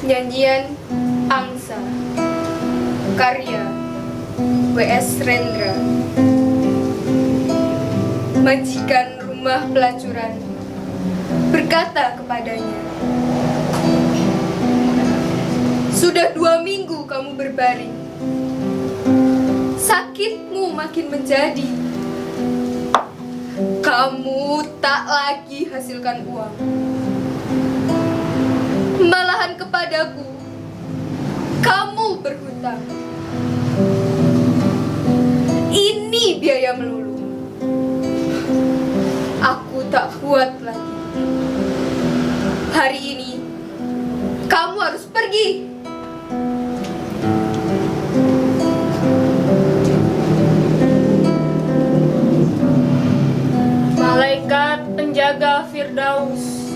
Nyanyian Angsa, karya W.S. Rendra. Majikan rumah pelacuran berkata kepadanya, "Sudah 2 minggu kamu berbaring. Sakitmu makin menjadi. Kamu tak lagi hasilkan uang. Malahan kepadaku, kamu berhutang. Ini biaya melulu. Aku tak kuat lagi. Hari ini, kamu harus pergi." Malaikat penjaga Firdaus,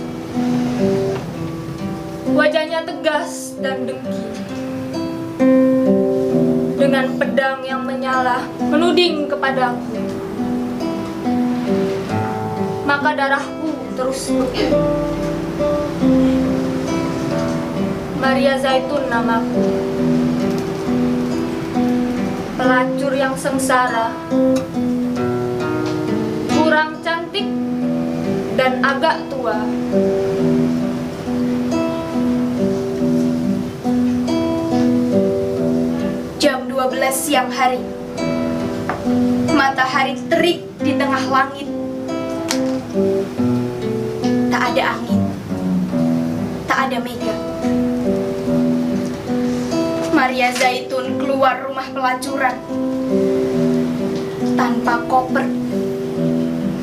wajahnya tegas dan dengki, dengan pedang yang menyala menuding kepadaku. Maka darahku terus beku. Maria Zaitun namaku, pelacur yang sengsara, kurang cantik dan agak tua. Jam 12 siang hari. Matahari terik di tengah langit. Tak ada angin. Tak ada mega. Maria Zaitun keluar rumah pelacuran tanpa koper.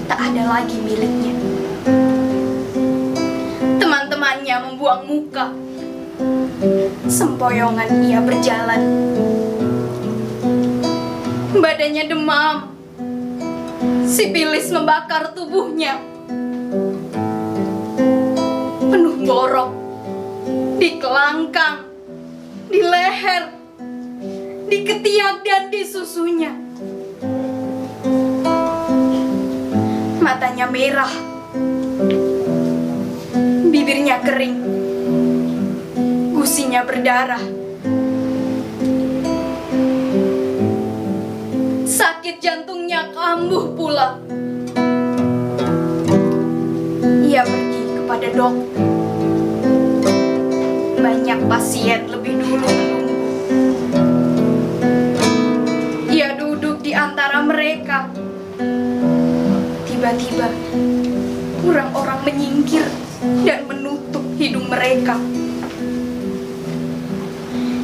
Tak ada lagi miliknya. Teman-temannya membuang muka. Sempoyongan ia berjalan. Badannya demam. Sipilis membakar tubuhnya. Penuh borok. Di kelangkang, di leher, di ketiak dan di susunya. Matanya merah. Bibirnya kering. Gusinya berdarah. Sakit jantungnya kambuh pula. Ia pergi kepada dokter. Banyak pasien lebih dulu menunggu. Ia duduk di antara mereka. Tiba-tiba, orang-orang menyingkir dan menutup hidung mereka.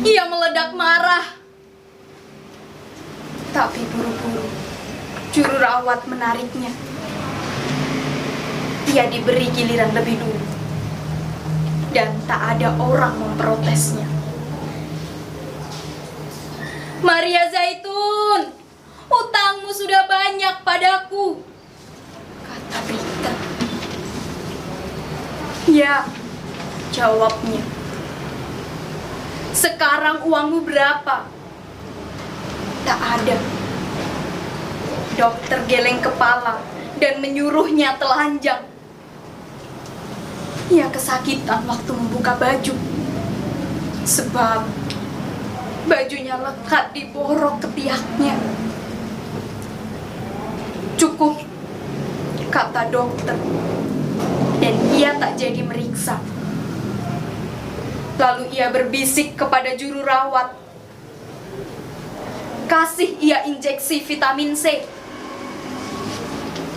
Ia meledak marah. Tapi buru-buru, juru rawat menariknya. Ia diberi giliran lebih dulu. Dan tak ada orang memprotesnya. "Maria Zaitun, utangmu sudah banyak padaku," kata Rita. "Ya," jawabnya. "Sekarang uangmu berapa?" Tak ada. Dokter geleng kepala dan menyuruhnya telanjang. Ia kesakitan waktu membuka baju, sebab bajunya lekat di borok ketiaknya. "Cukup," kata dokter, dan ia tak jadi meriksa. Lalu ia berbisik kepada juru rawat. "Kasih ia injeksi vitamin C."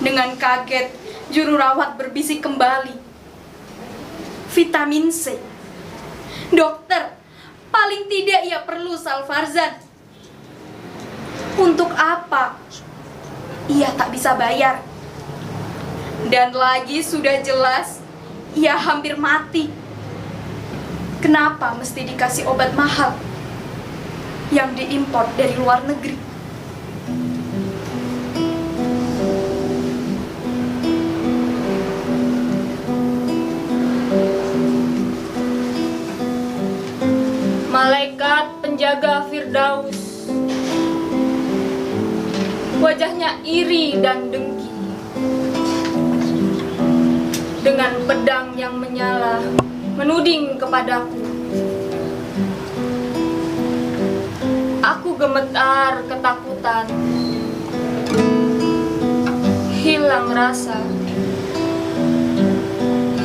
Dengan kaget, juru rawat berbisik kembali. "Vitamin C? Dokter, paling tidak ia perlu Salvarzan." "Untuk apa?" "Ia tak bisa bayar. Dan lagi sudah jelas, ia hampir mati. Kenapa mesti dikasih obat mahal yang diimpor dari luar negeri?" malaikat penjaga Firdaus, wajahnya iri dan dengki, dengan pedang yang menyala menuding kepadaku. Aku gemetar ketakutan. Hilang rasa.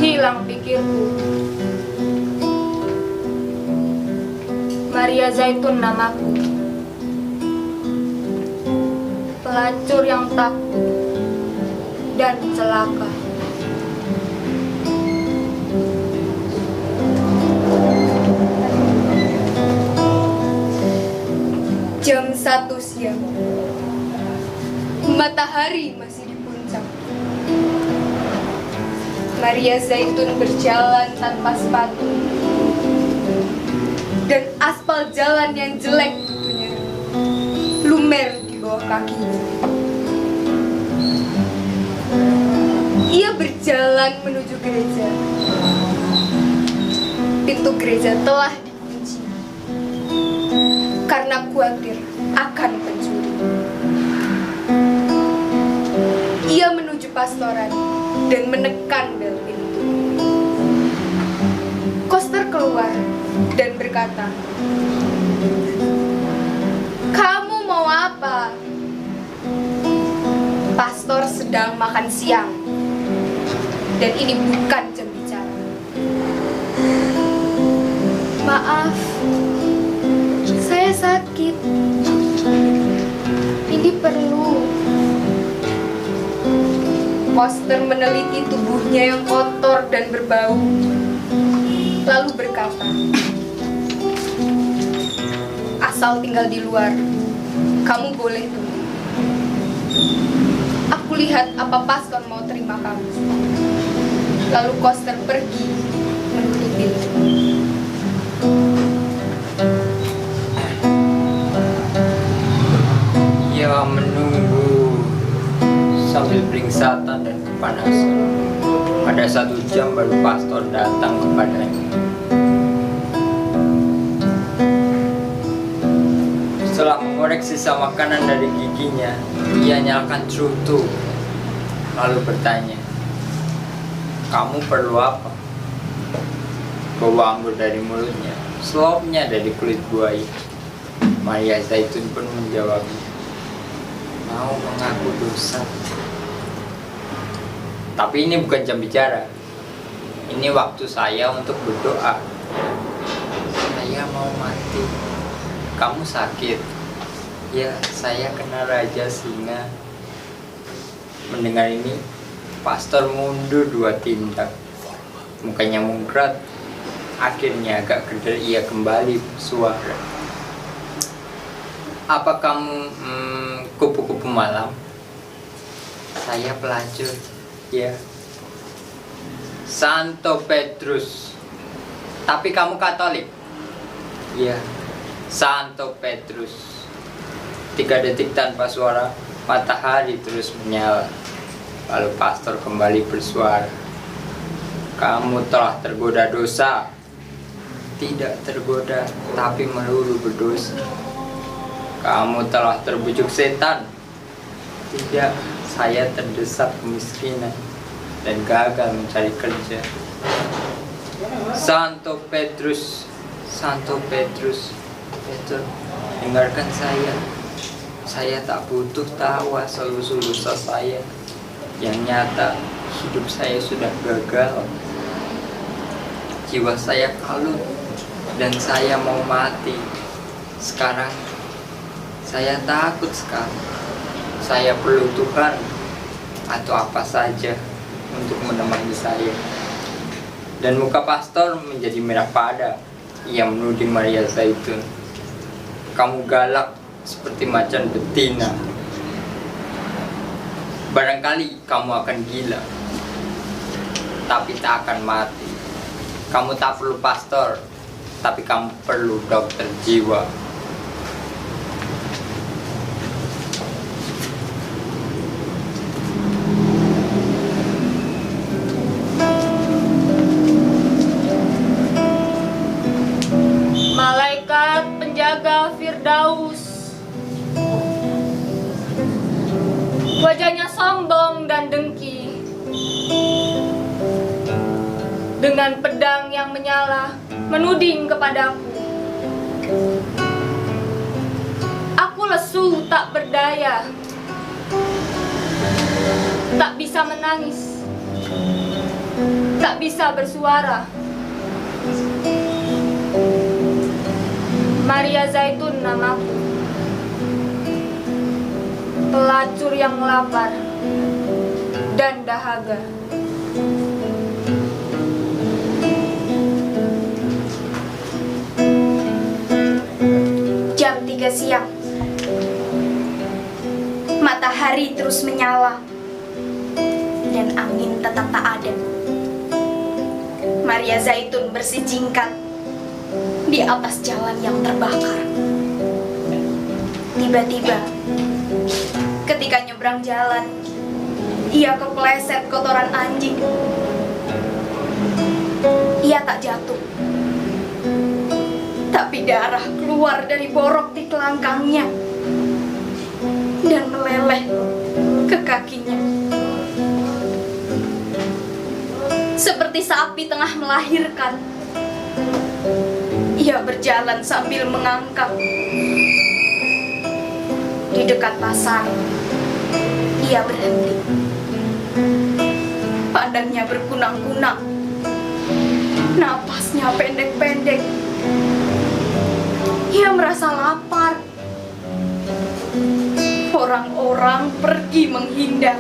Hilang pikirku. Maria Zaitun namaku. Pelacur yang takut dan celaka. Jam 1 siang. Matahari masih di puncak. Maria Zaitun berjalan tanpa sepatu. Dan aspal jalan yang jelek tentunya lumer di bawah kakinya. Ia berjalan menuju gereja. Pintu gereja telah dikunci karena khawatir akan pencuri. Ia menuju pastoran dan menekan bel pintu. Koster keluar dan berkata, "Kamu mau apa?" Pastor sedang makan siang dan ini bukan jam bicara. "Maaf, saya sakit. Ini perlu." Koster meneliti tubuhnya yang kotor dan berbau, lalu berkata, "Asal tinggal di luar, kamu boleh tunggu. Aku lihat apa pastor mau terima kamu." Lalu Koster pergi menutup pintu. Ia menunggu sambil beringsatan dan kepanasan. Pada 1 jam baru pastor datang kepadanya. Setelah mengorek sisa makanan dari giginya, ia nyalakan cerutu, lalu bertanya, "Kamu perlu apa?" Bau anggur dari mulutnya, selopnya dari kulit buaya. Maria Zaitun pun menjawab, "Mau mengaku dosa." Tapi ini bukan jam bicara. Ini waktu saya untuk berdoa. Saya mau mati. Kamu sakit? Ya, saya kena raja singa. Mendengar ini, pastor mundur 2 tingkat. Mukanya mungkrat. Akhirnya agak keder ia kembali bersuara. "Apa kamu kupu-kupu malam?" "Saya pelacur." "Ya." "Santo Petrus." "Tapi kamu Katolik?" "Ya." "Santo Petrus." 3 detik tanpa suara, matahari terus menyala. Lalu pastor kembali bersuara, "Kamu telah tergoda dosa." "Tidak tergoda, tapi melulu berdosa." "Kamu telah terbujuk setan." "Tidak, saya terdesak kemiskinan dan gagal mencari kerja." "Santo Petrus, Santo Petrus." "Petrus, dengarkan saya. Saya tak butuh tahu asal-usul dosa saya. Yang nyata, hidup saya sudah gagal. Jiwa saya kalut dan saya mau mati. Sekarang saya takut sekali. Saya perlu Tuhan atau apa saja untuk menemani saya." Dan muka pastor menjadi merah pada. Ia menuding Maria Zaitun, "Kamu galak seperti macan betina. Barangkali kamu akan gila, tapi tak akan mati. Kamu tak perlu pastor, tapi kamu perlu dokter jiwa." Malaikat penjaga Firdaus. Wajahnya sombong dan dengki. Dengan dengan pedang yang menyala menuding kepadaku. Aku lesu tak berdaya, tak bisa menangis, tak bisa bersuara. Maria Zaitun namaku, pelacur yang lapar dan dahaga. Jam 3 siang. Matahari terus menyala dan angin tetap tak ada. Maria Zaitun bersijingkat di atas jalan yang terbakar. Tiba-tiba, ketika nyebrang jalan, ia kepleset kotoran anjing. Ia tak jatuh, tapi darah keluar dari borok di kelangkangnya dan meleleh ke kakinya. Seperti sapi tengah melahirkan, ia berjalan sambil mengangkang. Di dekat pasar, ia berhenti. Pandangnya berkunang-kunang, napasnya pendek-pendek. Ia merasa lapar. Orang-orang pergi menghindar.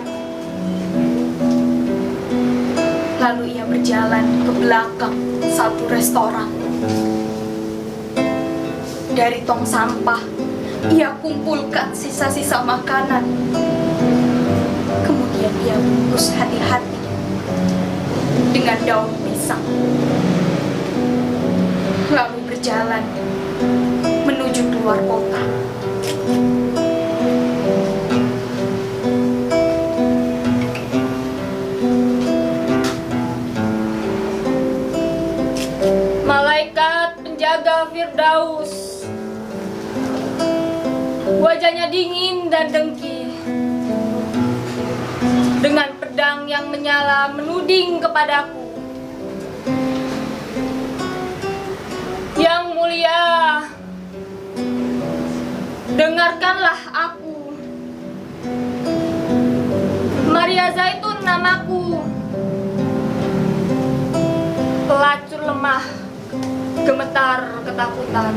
Lalu ia berjalan ke belakang satu restoran. Dari tong sampah, ia kumpulkan sisa-sisa makanan. Kemudian ia bungkus hati-hati dengan daun pisang. Lalu berjalan menuju keluar kota. Malaikat penjaga Firdaus, wajahnya dingin dan dengki, dengan pedang yang menyala menuding kepadaku. Yang mulia, dengarkanlah aku. Maria Zaitun namaku, pelacur lemah, gemetar ketakutan.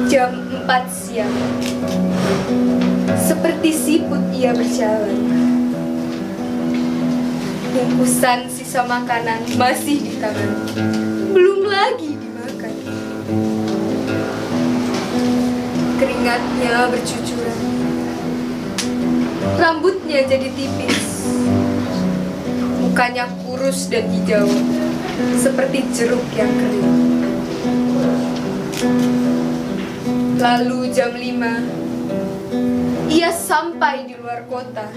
Jam 4 siang. Seperti siput ia berjalan. Bungkusan sisa makanan masih di tangan, belum lagi dimakan. Keringatnya bercucuran, rambutnya jadi tipis, mukanya kurus dan hijau seperti jeruk yang kering. Lalu jam 5, ia sampai di luar kota.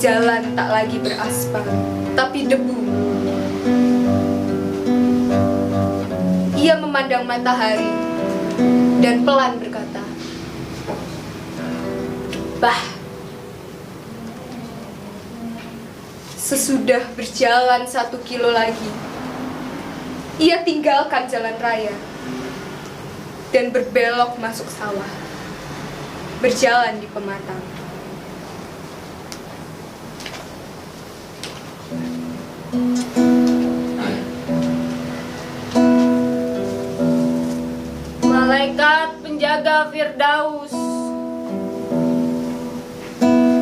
Jalan tak lagi beraspal, tapi debu. Ia memandang matahari dan pelan berkata, "Bah." Sesudah berjalan 1 kilo lagi, ia tinggalkan jalan raya dan berbelok masuk sawah, berjalan di pematang. Malaikat penjaga Firdaus,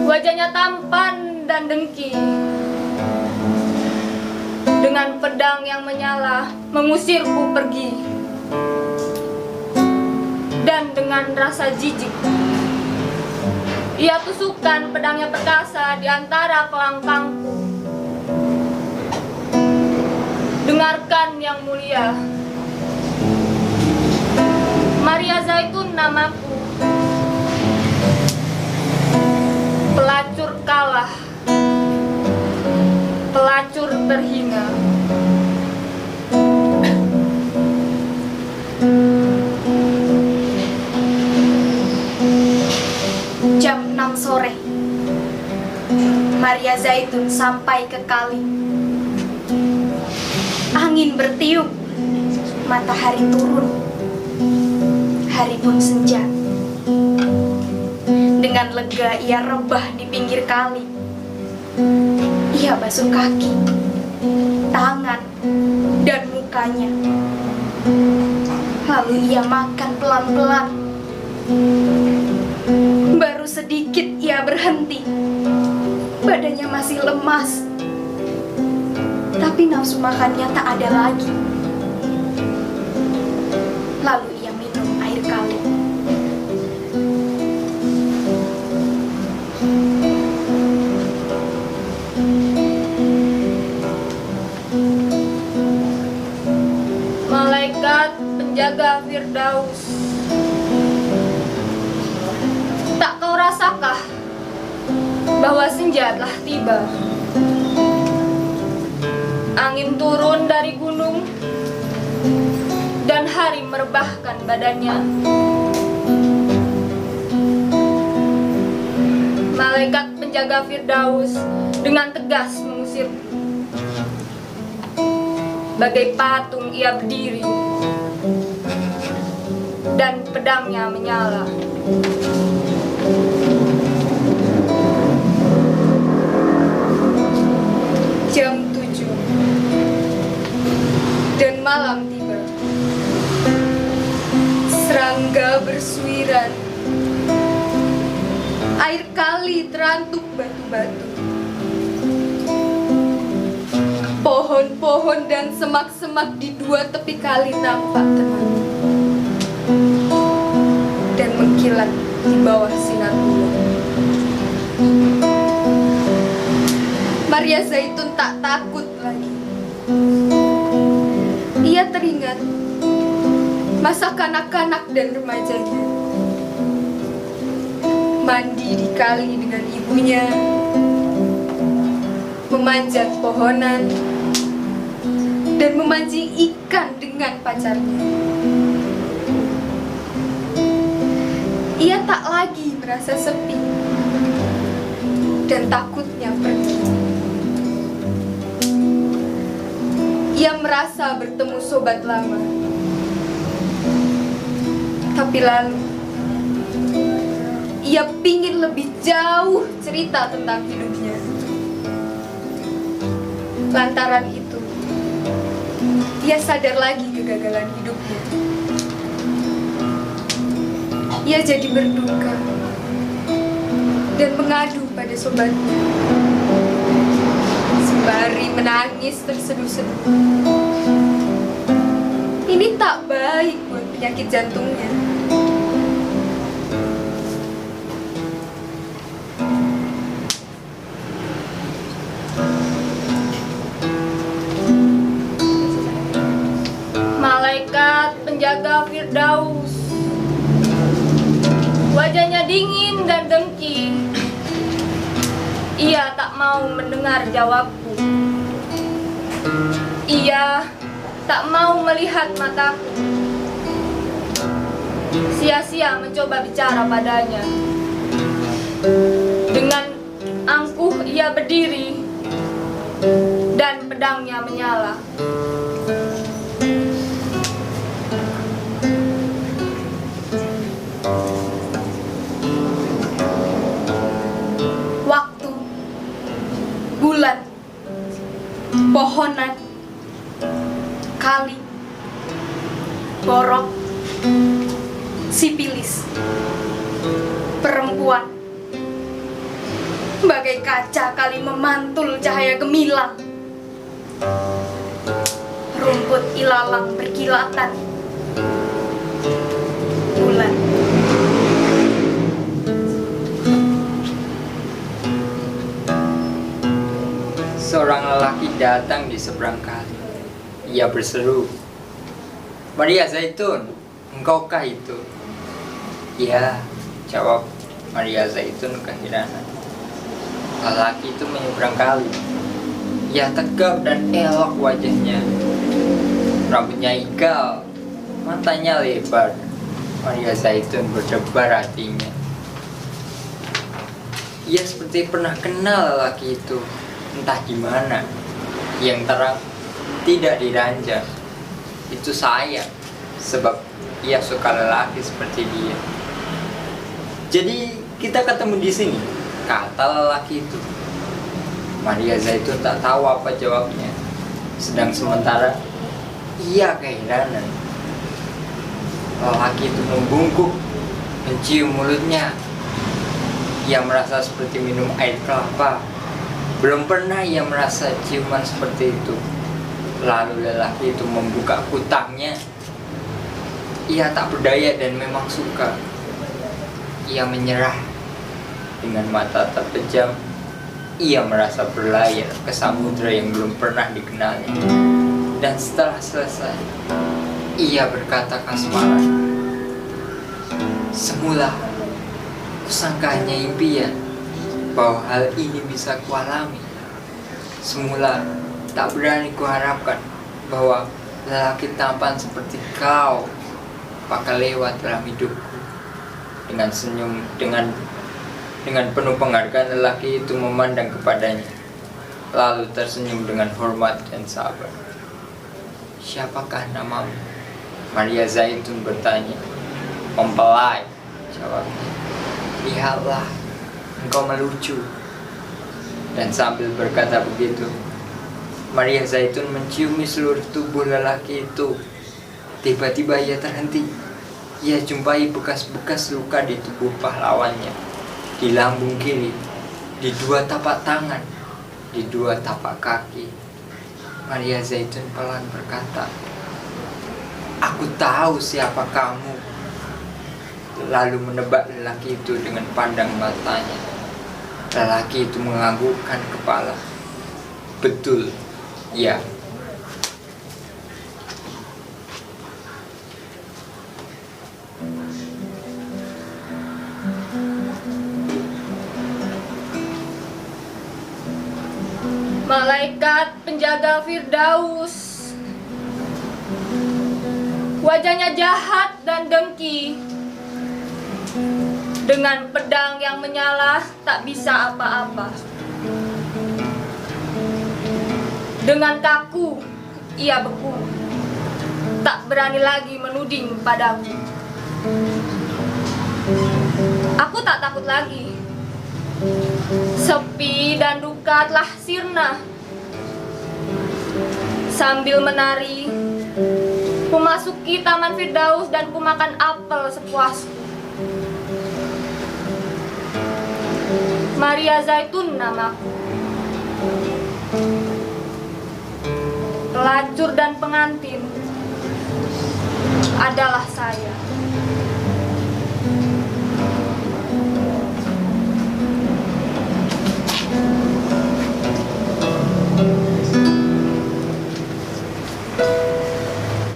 wajahnya tampan dan dengki, dengan pedang yang menyala mengusirku pergi. Dan dengan rasa jijik, ia tusukkan pedangnya perkasa di antara kelangkangku. Dengarkan yang mulia, Maria Zaitun namaku, pelacur kalah, pelacur terhina. Maria Zaitun sampai ke kali. Angin bertiup, matahari turun, hari pun senja. Dengan lega ia rebah di pinggir kali. Ia basuh kaki, tangan, dan mukanya. Lalu ia makan pelan-pelan. Baru sedikit ia berhenti. Badannya masih lemas, tapi nafsu makannya tak ada lagi. Lalu ia minum air kali. Malaikat penjaga Firdaus, tak kau rasakah bahwa senja telah tiba? Angin turun dari gunung dan hari merebahkan badannya. Malaikat penjaga Firdaus dengan tegas mengusirku. Bagai patung ia berdiri dan pedangnya menyala. Jam 7 dan malam tiba. Serangga bersuiran. Air kali terantuk batu-batu. Pohon-pohon dan semak-semak di dua tepi kali nampak tenang dan mengkilat di bawah sinar bulan. Maria Zaitun tak takut lagi. Ia teringat masa kanak-kanak dan remajanya. Mandi di kali dengan ibunya, memanjat pohonan, dan memancing ikan dengan pacarnya. Ia tak lagi merasa sepi dan takutnya pergi. Ia merasa bertemu sobat lama. Tapi lalu ia pingin lebih jauh cerita tentang hidupnya. Lantaran itu, ia sadar lagi kegagalan hidupnya. Ia jadi berduka dan mengadu pada sobatnya. Sembari menangis terseduh-seduh. Ini tak baik buat penyakit jantungnya. Malaikat penjaga Firdaus, wajahnya dingin dan dengki. Ia tak mau mendengar jawabku. Ia tak mau melihat mataku. Sia-sia mencoba bicara padanya. Dengan angkuh ia berdiri dan pedangnya menyala. Waktu, bulan, pohonan, kali, borok, sipilis, perempuan, bagai kaca kali memantul cahaya gemilang. Rumput ilalang berkilatan. Bulan. Seorang lelaki datang di seberang kali. Ia berseru, "Maria Zaitun, engkaukah itu?" "Ya," jawab Maria Zaitun keheranan. Lelaki itu menyeberang kali. Ia tegap dan elok wajahnya. Rambutnya ikal, matanya lebar. Maria Zaitun berdebar hatinya. ia seperti pernah kenal lelaki itu, entah di mana. Yang terang tidak diranjang itu saya, sebab ia suka lelaki seperti dia. Jadi kita ketemu di sini, kata lelaki itu. Maria Zaitun tak tahu apa jawabnya. Sedang sementara ia keheranan. Lelaki itu membungkuk, mencium mulutnya. Ia merasa seperti minum air kelapa. Belum pernah ia merasa ciuman seperti itu. Lalu lelaki itu membuka kutangnya. Ia tak berdaya dan memang suka. Ia menyerah. Dengan mata terpejam, ia merasa berlayar ke samudera yang belum pernah dikenalnya. Dan setelah selesai, ia berkata kasmaran, semula kusangka hanya impian bahwa hal ini bisa kualami. Semula tak berani kuharapkan bahwa lelaki tampan seperti kau bakal lewat dalam hidupku. Dengan senyum, dengan penuh penghargaan lelaki itu memandang kepadanya, lalu tersenyum dengan hormat dan sabar. Siapakah namamu? Maria Zaitun bertanya. Mempelai, jawabnya. Lihatlah, engkau melucu. Dan sambil berkata begitu, Maria Zaitun menciumi seluruh tubuh lelaki itu. Tiba-tiba ia terhenti. Ia jumpai bekas-bekas luka di tubuh pahlawannya, di lambung kiri, di dua tapak tangan, di dua tapak kaki. Maria Zaitun pelan berkata, aku tahu siapa kamu. Lalu menebak lelaki itu dengan pandang matanya. Lelaki itu menganggukkan kepala. Betul, ya. Malaikat penjaga Firdaus. Wajahnya jahat dan dengki. Dengan pedang yang menyala tak bisa apa-apa. Dengan kaku ia beku. Tak berani lagi menuding padaku. Aku tak takut lagi. Sepi dan duka telah sirna. Sambil menari, kumasuki taman Firdaus dan kumakan apel sepuasku. Maria Zaitun namaku. Pelacur dan pengantin adalah saya.